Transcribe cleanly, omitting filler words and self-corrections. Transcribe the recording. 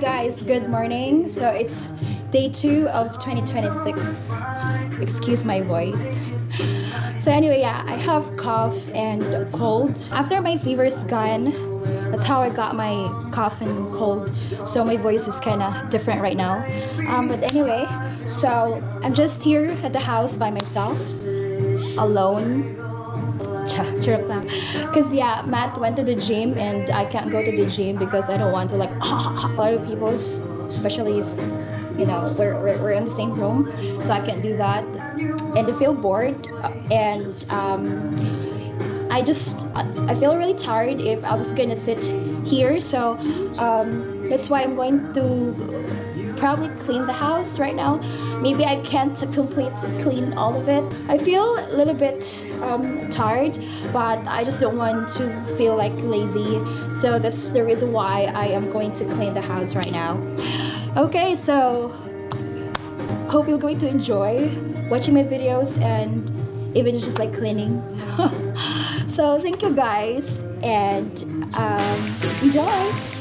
guys, good morning. So it's day 2 of 2026. Excuse my voice. So anyway, yeah, I have cough and cold. After my fever's gone, that's how I got my cough and cold. So my voice is kind of different right now. But anyway, so I'm just here at the house by myself, alone. Joke lang. Because yeah, Matt went to the gym and I can't go to the gym because I don't want to like a lot of people, especially if you know we're in the same room, so I can't do that. And I feel bored, and I feel really tired if I was gonna sit here. So that's why I'm going to probably clean the house right now. Maybe I can't clean all of it. I feel a little bit tired, but I just don't want to feel like lazy. So that's the reason why I am going to clean the house right now. Okay, so hope you're going to enjoy watching my videos and even just like cleaning. So thank you guys, and enjoy.